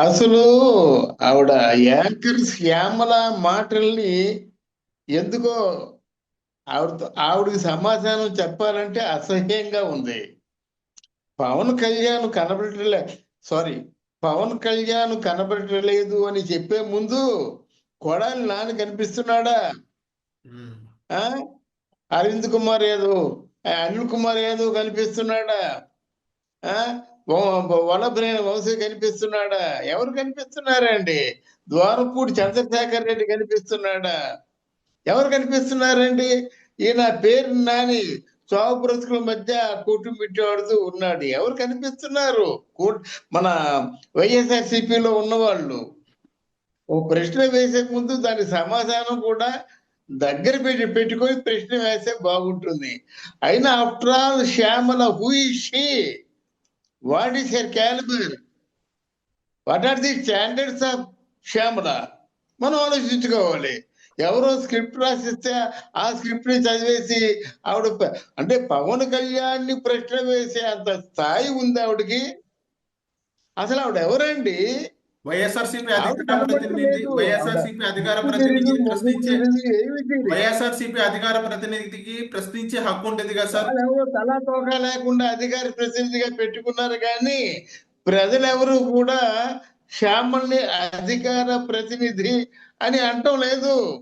అసలు ఆవిడ యాంకర్ శ్యామల మాటల్ని ఎందుకో ఆవిడకి సమాధానం చెప్పాలంటే అసహ్యంగా ఉంది. పవన్ కళ్యాణ్ కనబడలే సారీ పవన్ కళ్యాణ్ కనబడలేదు అని చెప్పే ముందు కొడాలి నాని కనిపిస్తున్నాడా? ఉమ్. ఆ అరవింద్ కుమార్ యాదవ్, అనిల్ కుమార్ యాదవ్ కనిపిస్తున్నాడా? ఆ వల్లభనేని వంశీ కనిపిస్తున్నాడా? ఎవరు కనిపిస్తున్నారండి? ద్వారపూడి చంద్రశేఖర్ రెడ్డి కనిపిస్తున్నాడా? ఎవరు కనిపిస్తున్నారండి? ఈయన పేరు నాని చావు బ్రతుకుల మధ్య కూటుమిట్టాడుతూ ఉన్నాడు. ఎవరు కనిపిస్తున్నారు? మన వైఎస్ఆర్సీపీలో ఉన్నవాళ్ళు ఓ ప్రశ్న వేసే ముందు దాని సమాధానం కూడా దగ్గర పెట్టుకొని ప్రశ్న వేస్తే బాగుంటుంది. అయినా after all Shyamala who is she? What is her calibre? What are the standards of Shyamala? మనం ఆలోచించుకోవాలి. ఎవరో స్క్రిప్ట్ రాసిస్తే ఆ స్క్రిప్ట్ ని చదివేసి ఆవిడ అంటే పవన్ కళ్యాణ్ ని ప్రశ్న వేసే అంత స్థాయి ఉంది ఆవిడకి. అసలు ఆవిడ ఎవరండి? వైఎస్ఆర్సీపీ ఆవిడ అధికార ప్రతినిధి కనబడలేదు. ఆవిడ వైఎస్ఆర్సీపీ అధికార ముక్కు తెలీదు, ప్రతినిధిని మొహం ప్రశ్నించే తెలీదు, ఏమి తెలియదు. వైఎస్ఆర్సీపీ అధికార ప్రతినిధికి ప్రశ్నించే హక్కు ఉంటుంది కదా సార్. వాళ్ళెవరో తలా తోక లేకుండా అధికార ప్రతినిధిగా పెట్టుకున్నారు కానీ ప్రజలెవరూ కూడా శ్యామల్ని అధికార ప్రతినిధి అని అంటం లేదు.